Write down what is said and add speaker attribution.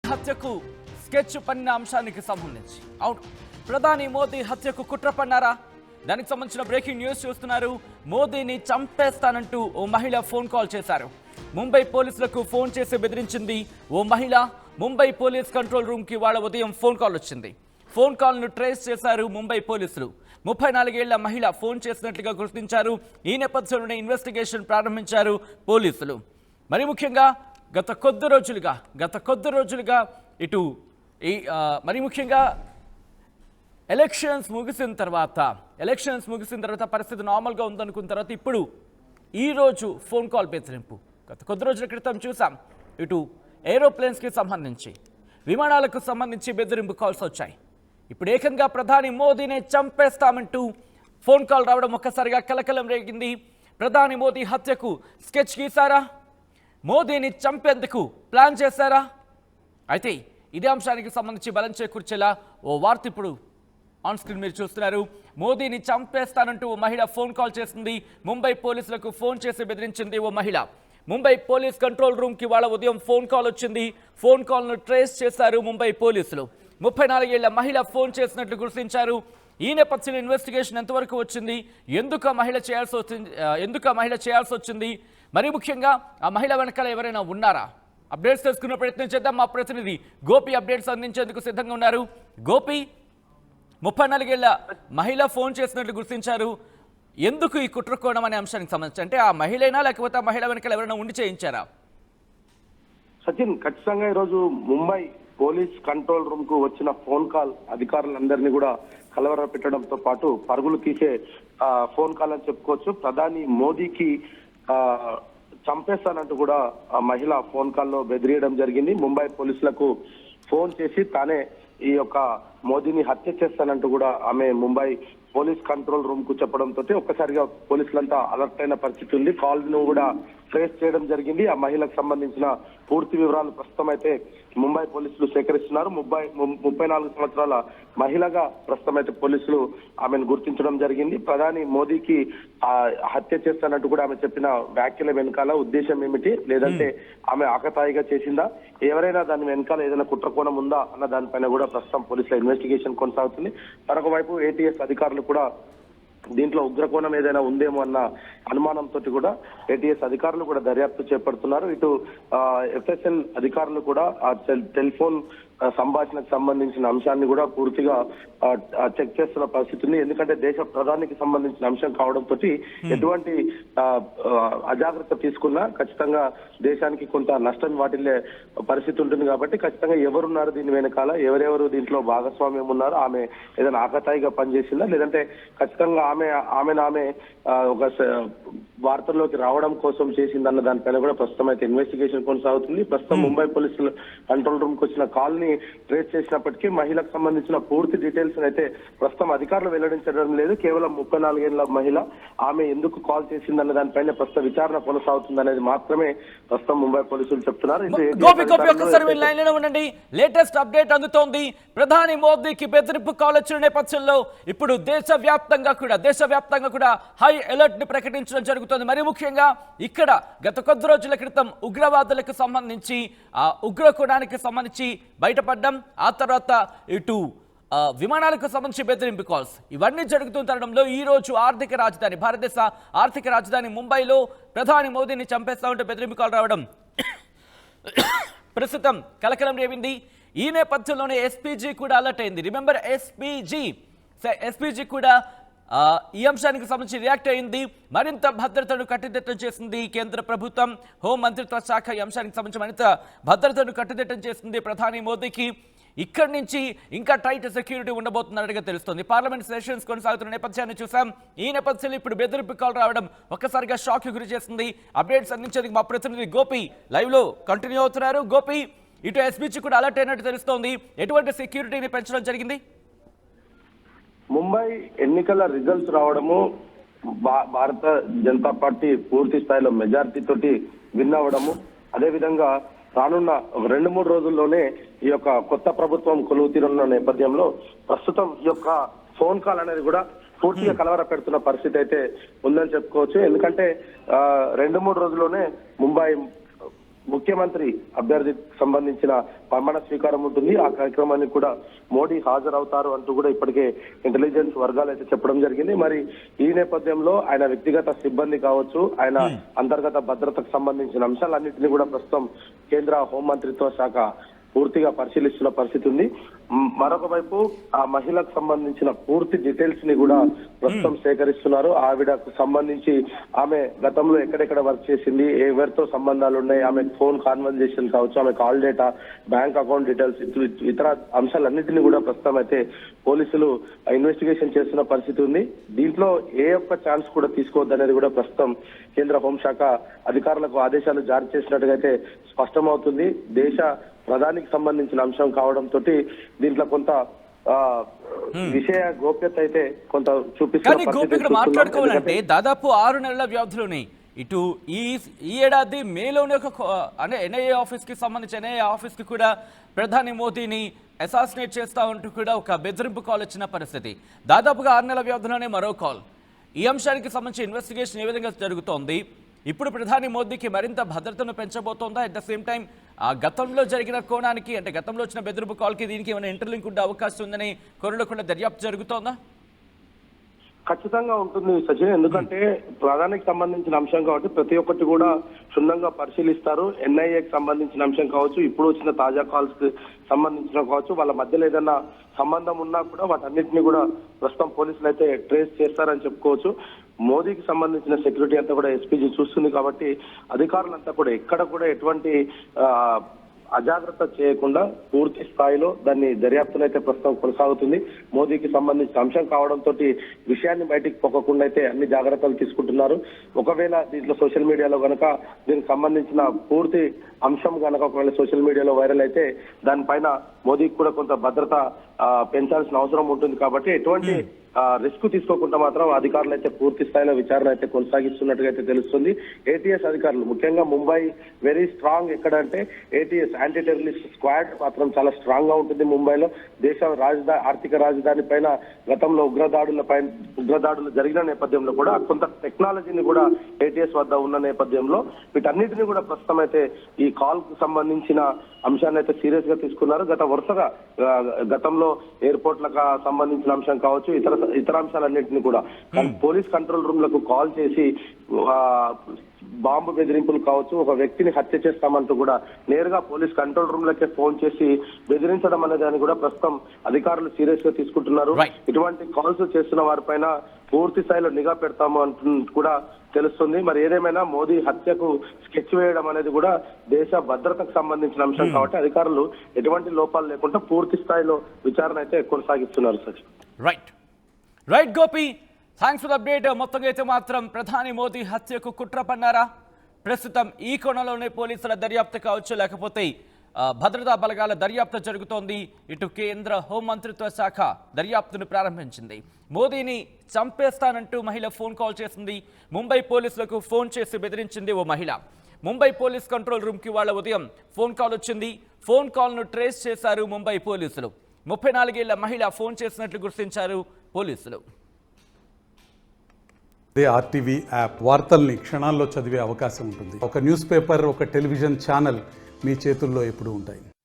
Speaker 1: హత్యకు స్కెచ్ పన్నిన అంశానికి సంబంధించి అవును ప్రధాని మోదీ హత్యకు కుట్ర పన్నారా? దానికి సంబంధించిన బ్రేకింగ్ న్యూస్ చూస్తున్నారు. మోదీని చంపేస్తానంటూ ఓ మహిళ ఫోన్ కాల్ చేశారు. ముంబై పోలీసులకు ఫోన్ చేసి బెదిరించింది ఓ మహిళ. ముంబై పోలీస్ కంట్రోల్ రూమ్ కి వాళ్ళ ఉదయం ఫోన్ కాల్ వచ్చింది. ఫోన్ కాల్ ను ట్రేస్ చేశారు ముంబై పోలీసులు. 34 ఏళ్ల మహిళ ఫోన్ చేసినట్లుగా గుర్తించారు. ఈ నేపథ్యంలోనే ఇన్వెస్టిగేషన్ ప్రారంభించారు పోలీసులు. మరి ముఖ్యంగా గత కొద్ది రోజులుగా ఇటు మరి ముఖ్యంగా ఎలక్షన్స్ ముగిసిన తర్వాత పరిస్థితి నార్మల్గా ఉందనుకున్న తర్వాత ఇప్పుడు ఈరోజు ఫోన్ కాల్ బెదిరింపు. గత కొద్ది రోజుల క్రితం చూసాం ఇటు ఏరోప్లేన్స్కి సంబంధించి విమానాలకు సంబంధించి బెదిరింపు కాల్స్ వచ్చాయి. ఇప్పుడు ఏకంగా ప్రధాని మోదీనే చంపేస్తామంటూ ఫోన్ కాల్ రావడం ఒక్కసారిగా కలకలం రేగింది. ప్రధాని మోదీ హత్యకు స్కెచ్ గీశారా? మోదీని చంపేందుకు ప్లాన్ చేశారా? అయితే ఇదే అంశానికి సంబంధించి బలం చేకూర్చేలా ఓ వార్త ఇప్పుడు ఆన్ స్క్రీన్ మీరు చూస్తున్నారు. మోదీని చంపేస్తానంటూ ఓ మహిళ ఫోన్ కాల్ చేసింది. ముంబై పోలీసులకు ఫోన్ చేసి బెదిరించింది ఓ మహిళ. ముంబై పోలీస్ కంట్రోల్ రూమ్ కి వాళ్ళ ఉదయం ఫోన్ కాల్ వచ్చింది. ఫోన్ కాల్ ను ట్రేస్ చేశారు ముంబై పోలీసులు. 34 ఏళ్ల మహిళ ఫోన్ చేసినట్లు గుర్తించారు. ఈ నేపథ్యంలో ఇన్వెస్టిగేషన్ ఎంతవరకు వచ్చింది, ఎందుకు ఆ మహిళ చేయాల్సి వచ్చింది, మరి ముఖ్యంగా ఆ మహిళ వెనకాల ఎవరైనా ఉన్నారా? అప్డేట్స్ తెలుసుకునే ప్రయత్నం చేద్దాం. మా ప్రతినిధి గోపి అప్డేట్స్ అందించేందుకు సిద్ధంగా ఉన్నారు. గోపి, 34 ఏళ్ల మహిళ ఫోన్ చేసినట్లు గుర్తించారు. ఎందుకు ఈ కుట్రకోణం అనే అంశానికి సంబంధించి, అంటే ఆ మహిళైనా లేకపోతే ఆ మహిళ వెనకాల ఎవరైనా ఉండి చేయించారా?
Speaker 2: సచిన్, ఖచ్చితంగా ఈరోజు ముంబై పోలీస్ కంట్రోల్ రూమ్ కు వచ్చిన ఫోన్ కాల్ అధికారులందరినీ కూడా కలవర పెట్టడంతో పాటు పరుగులు తీసే ఫోన్ కాల్ అని చెప్పుకోవచ్చు. ప్రధాని మోదీకి చంపేస్తానంటూ కూడా ఆ మహిళ ఫోన్ కాల్లో బెదిరియడం జరిగింది. ముంబై పోలీసులకు ఫోన్ చేసి తానే ఈ యొక్క మోదీని హత్య చేస్తానంటూ కూడా ఆమె ముంబై పోలీస్ కంట్రోల్ రూమ్ కు చెప్పడంతో ఒక్కసారిగా పోలీసులంతా అలర్ట్ అయిన పరిస్థితి ఉంది. కాల్ ను కూడా ట్రేస్ చేయడం జరిగింది. ఆ మహిళకు సంబంధించిన పూర్తి వివరాలు ప్రస్తుతం అయితే ముంబై పోలీసులు సేకరిస్తున్నారు. 34 సంవత్సరాల మహిళగా ప్రస్తుతం అయితే పోలీసులు ఆమెను గుర్తించడం జరిగింది. ప్రధాని మోదీకి హత్య చేస్తానంటూ కూడా ఆమె చెప్పిన వ్యాఖ్యల వెనకాల ఉద్దేశం ఏమిటి, లేదంటే ఆమె ఆకతాయిగా చేసిందా, ఎవరైనా దాని వెనకాల ఏదైనా కుట్రకోణం ఉందా అన్న దానిపైన కూడా ప్రస్తుతం పోలీసుల ఇన్వెస్టిగేషన్ కొనసాగుతుంది. మరొక వైపు ఏటీఎస్ అధికారులు కూడా దీంట్లో ఉగ్రకోణం ఏదైనా ఉందేమో అన్న అనుమానంతో కూడా ఏటీఎస్ అధికారులు కూడా దర్యాప్తు చేపడుతున్నారు. ఇటు ఎఫ్ఎస్ఎల్ అధికారులు కూడా ఆ టెలిఫోన్ సంభాషణకు సంబంధించిన అంశాన్ని కూడా పూర్తిగా చెక్ చేస్తున్న పరిస్థితి ఉంది. ఎందుకంటే దేశ ప్రధానికి సంబంధించిన అంశం కావడంతో ఎటువంటి అజాగ్రత్త తీసుకున్నా ఖచ్చితంగా దేశానికి కొంత నష్టం వాటిల్లే పరిస్థితి ఉంటుంది. కాబట్టి ఖచ్చితంగా ఎవరున్నారు దీని వెనకాల, ఎవరెవరు దీంట్లో భాగస్వామ్యం ఉన్నారు, ఆమె ఏదైనా ఆకతాయిగా పనిచేసిందా, లేదంటే ఖచ్చితంగా ఆమె ఒక వార్తల్లోకి రావడం కోసం చేసిందన్న దానిపైన కూడా ప్రస్తుతం అయితే ఇన్వెస్టిగేషన్ కొనసాగుతుంది. ప్రస్తుతం ముంబై పోలీసులు కంట్రోల్ రూమ్ కు వచ్చిన కాల్ ని ట్రేస్ చేసినప్పటికీ మహిళకు సంబంధించిన పూర్తి డీటెయిల్స్ అయితే ప్రస్తుతం అధికారులు వెల్లడించడం లేదు. కేవలం 34 ఏళ్ల మహిళ ఆమె ఎందుకు కాల్ చేసిందన్న దానిపైన ప్రస్తుత విచారణ కొనసాగుతుంది అనేది మాత్రమే ప్రస్తుతం ముంబై పోలీసులు చెప్తున్నారు.
Speaker 1: లేటెస్ట్ అప్డేట్ అందుతోంది. ప్రధాని మోదీకి బెదిరింపు కాల్ వచ్చిన నేపథ్యంలో ఇప్పుడు దేశవ్యాప్తంగా కూడా హై అలర్ట్ ని ప్రకటించడం జరుగుతుంది. మరి ముఖ్యంగా ఇక్కడ గత కొద్ది రోజుల క్రితం ఉగ్రవాదులకు సంబంధించి ఉగ్రకోణానికి సంబంధించి బయటపడ్డం, ఆ తర్వాత ఇటు విమానాలకు సంబంధించి బెదిరింపు కాల్స్ ఇవన్నీ జరుగుతున్న తరుణంలో ఈ రోజు భారతదేశ ఆర్థిక రాజధాని ముంబైలో ప్రధాని మోదీని చంపేస్తామంటే బెదిరింపు కాల్ రావడం ప్రస్తుతం కలకలం రేవింది. ఈ నేపథ్యంలోనే ఎస్పీజీ కూడా అలర్ట్ అయింది. రిమెంబర్ ఎస్పీజీ కూడా ఈ అంశానికి సంబంధించి రియాక్ట్ అయింది. మరింత భద్రతను కట్టుదిట్టం చేసింది కేంద్ర ప్రభుత్వం. హోం మంత్రిత్వ శాఖ ఈ అంశానికి సంబంధించి మరింత భద్రతను కట్టుదిట్టం చేసింది. ప్రధాని మోదీకి ఇక్కడి నుంచి ఇంకా టైట్ సెక్యూరిటీ ఉండబోతున్నట్టుగా తెలుస్తోంది. పార్లమెంట్ సెషన్స్ కొనసాగుతున్న నేపథ్యాన్ని చూసాం. ఈ నేపథ్యంలో ఇప్పుడు బెదిరింపు కాల్ రావడం ఒక్కసారిగా షాక్ గురి చేసింది. అప్డేట్స్ అందించేందుకు మా ప్రతినిధి గోపి లైవ్ లో కంటిన్యూ అవుతున్నారు. గోపి, ఇటు ఎస్పీజీ కూడా అలర్ట్ అయినట్టు తెలుస్తోంది. ఎటువంటి సెక్యూరిటీని పెంచడం జరిగింది?
Speaker 2: ముంబై ఎన్నికల రిజల్ట్స్ రావడము, భారత జనతా పార్టీ పూర్తి స్థాయిలో మెజారిటీ తోటి విన్ అవ్వడము, అదేవిధంగా రానున్న 2-3 రోజుల్లోనే ఈ యొక్క కొత్త ప్రభుత్వం కొలువు తీరున్న నేపథ్యంలో ప్రస్తుతం ఈ యొక్క ఫోన్ కాల్ అనేది కూడా పూర్తిగా కలవర పెడుతున్న పరిస్థితి అయితే ఉందని చెప్పుకోవచ్చు. ఎందుకంటే 2-3 రోజుల్లోనే ముంబై ముఖ్యమంత్రి అభ్యర్థికి సంబంధించిన ప్రమాణ స్వీకారం ఉంటుంది. ఆ కార్యక్రమానికి కూడా మోడీ హాజరవుతారు అంటూ కూడా ఇప్పటికే ఇంటెలిజెన్స్ వర్గాలు అయితే చెప్పడం జరిగింది. మరి ఈ నేపథ్యంలో ఆయన వ్యక్తిగత సిబ్బంది కావచ్చు, ఆయన అంతర్గత భద్రతకు సంబంధించిన అంశాలన్నింటినీ కూడా ప్రస్తుతం కేంద్ర హోంమంత్రిత్వ శాఖ పూర్తిగా పరిశీలిస్తున్న పరిస్థితి ఉంది. మరొక వైపు ఆ మహిళకు సంబంధించిన పూర్తి డీటెయిల్స్ ని కూడా ప్రస్తుతం సేకరిస్తున్నారు. ఆవిడకు సంబంధించి ఆమె గతంలో ఎక్కడెక్కడ వర్క్ చేసింది, ఎవరితో సంబంధాలు ఉన్నాయి, ఆమె ఫోన్ కాన్వర్జేషన్ కావచ్చు, ఆమె call data, bank account details, ఇతర అంశాలన్నింటినీ కూడా ప్రస్తుతం అయితే పోలీసులు ఇన్వెస్టిగేషన్ చేస్తున్న పరిస్థితి ఉంది. దీంట్లో ఏ ఒక్క ఛాన్స్ కూడా తీసుకోవద్దనేది కూడా ప్రస్తుతం కేంద్ర హోంశాఖ అధికారులకు ఆదేశాలు జారీ చేసినట్టుగా అయితే స్పష్టమవుతుంది. దేశ ప్రధానికి సంబంధించిన అంశం కావడంతో దీంట్లో కొంత విషయ గోప్యత అయితే కొంత
Speaker 1: కానీ గోపి ఇక్కడ మాట్లాడుకోవాలంటే దాదాపు 6 నెలల వ్యవధిలోనే ఇటు ఈ ఏడాది మేలోనే ఒక ఎన్ఐఏ ఆఫీస్ కి సంబంధించి ఎన్ఐఏ ఆఫీస్ కి కూడా ప్రధాని మోదీని అసాసినేట్ చేస్తా ఉంటూ కూడా ఒక బెదిరింపు కాల్ వచ్చిన పరిస్థితి. దాదాపుగా 6 నెలల వ్యవధిలోనే మరో కాల్. ఈ అంశానికి సంబంధించి ఇన్వెస్టిగేషన్ ఏ విధంగా జరుగుతోంది? ఇప్పుడు ప్రధాని మోదీకి మరింత భద్రతను పెంచబోతోందా? అట్ ద సేమ్ టైం గతంలో జరిగిన కోణానికి అంటే గతంలో వచ్చిన బెదిరింపు కాల్కి దీనికి ఏమైనా ఇంటర్లింక్ ఉండే అవకాశం ఉందని కొరడకుండా దర్యాప్తు జరుగుతోందా?
Speaker 2: ఖచ్చితంగా ఉంటుంది సచిన్, ఎందుకంటే ప్రధానికి సంబంధించిన అంశం కాబట్టి ప్రతి ఒక్కటి కూడా క్షుణ్ణంగా పరిశీలిస్తారు. ఎన్ఐఏకి సంబంధించిన అంశం కావచ్చు, ఇప్పుడు వచ్చిన తాజా కాల్స్ కి సంబంధించిన కావచ్చు, వాళ్ళ మధ్యలో ఏదైనా సంబంధం ఉన్నా కూడా వాటన్నిటిని కూడా ప్రస్తుతం పోలీసులు అయితే ట్రేస్ చేస్తారని చెప్పుకోవచ్చు. మోదీకి సంబంధించిన సెక్యూరిటీ అంతా కూడా ఎస్పీజీ చూస్తుంది కాబట్టి అధికారులంతా కూడా ఎక్కడ కూడా ఎటువంటి అజాగ్రత్త చేయకుండా పూర్తి స్థాయిలో దాన్ని దర్యాప్తునైతే ప్రస్తుతం కొనసాగుతుంది. మోదీకి సంబంధించిన అంశం కావడంతో విషయాన్ని బయటికి పొక్కకుండా అయితే అన్ని జాగ్రత్తలు తీసుకుంటున్నారు. ఒకవేళ దీంట్లో సోషల్ మీడియాలో గనక దీనికి సంబంధించిన పూర్తి అంశం గనక ఒకవేళ సోషల్ మీడియాలో వైరల్ అయితే దానిపైన మోదీకి కూడా కొంత భద్రత పెంచాల్సిన అవసరం ఉంటుంది. కాబట్టి ఎటువంటి రిస్క్ తీసుకోకుండా మాత్రం అధికారులు అయితే పూర్తి స్థాయిలో విచారణ అయితే కొనసాగిస్తున్నట్టుగా అయితే తెలుస్తుంది. ఏటీఎస్ అధికారులు ముఖ్యంగా ముంబై వెరీ స్ట్రాంగ్ ఎక్కడంటే ఏటీఎస్ యాంటీ టెర్రరిస్ట్ స్క్వాడ్ మాత్రం చాలా స్ట్రాంగ్ గా ఉంటుంది ముంబైలో. దేశ ఆర్థిక రాజధాని పైన గతంలో ఉగ్రదాడులు జరిగిన నేపథ్యంలో కూడా కొంత టెక్నాలజీని కూడా ఏటీఎస్ వద్ద ఉన్న నేపథ్యంలో వీటన్నిటిని కూడా ప్రస్తుతం అయితే ఈ కాల్ కు సంబంధించిన అంశాన్ని అయితే సీరియస్ గా తీసుకున్నారు. వరుసగా గతంలో ఎయిర్పోర్ట్లకు సంబంధించిన అంశం కావచ్చు, ఇతర అంశాలన్నింటినీ కూడా పోలీస్ కంట్రోల్ రూమ్ లకు కాల్ చేసి బాంబు బెదిరింపులు కావచ్చు, ఒక వ్యక్తిని హత్య చేస్తామంటూ కూడా నేరుగా పోలీస్ కంట్రోల్ రూమ్ లకే ఫోన్ చేసి బెదిరించడం అనే దాన్ని కూడా ప్రస్తుతం అధికారులు సీరియస్ గా తీసుకుంటున్నారు. ఇటువంటి కాల్స్ చేస్తున్న వారిపైన పూర్తి స్థాయిలో నిఘా పెడతాము అంటూ కూడా తెలుస్తుంది. మరి ఏదేమైనా మోదీ హత్యకు స్కెచ్ వేయడం అనేది కూడా దేశ భద్రతకు సంబంధించిన అంశం కాబట్టి అధికారులు ఎటువంటి లోపాలు లేకుండా పూర్తి స్థాయిలో విచారణ అయితే కొనసాగిస్తున్నారు. Sachin
Speaker 1: right Gopi, thanks for update. మొత్తంగా అయితే మాత్రం ప్రధాని మోదీ హత్యకు కుట్ర పన్నారా? ప్రస్తుతం ఈ కోణంలోనే పోలీసుల దర్యాప్తు కావచ్చు, లేకపోతే భద్రతా బలగాల దర్యాప్తు జరుగుతోంది. ఇటు కేంద్ర హోంమంత్రిత్వ శాఖ దర్యాప్తును ప్రారంభించింది. మోదీని చంపేస్తానంటూ మహిళ ఫోన్ కాల్ చేసింది. ముంబై పోలీసులకు ఫోన్ చేసి బెదిరించింది ఓ మహిళ. ముంబై పోలీస్ కంట్రోల్ రూమ్కి వాళ్ళ ఉదయం ఫోన్ కాల్ వచ్చింది. ఫోన్ కాల్ను ట్రేస్ చేశారు ముంబై పోలీసులు. 34 ఏళ్ల మహిళ ఫోన్ చేసినట్లు గుర్తించారు పోలీసులు.
Speaker 3: ఆర్టీవీ యాప్ వార్తల్ని క్షణాల్లో చదివే అవకాశం ఉంటుంది. ఒక న్యూస్ పేపర్, ఒక టెలివిజన్ ఛానల్ మీ చేతుల్లో ఎప్పుడూ ఉంటాయి.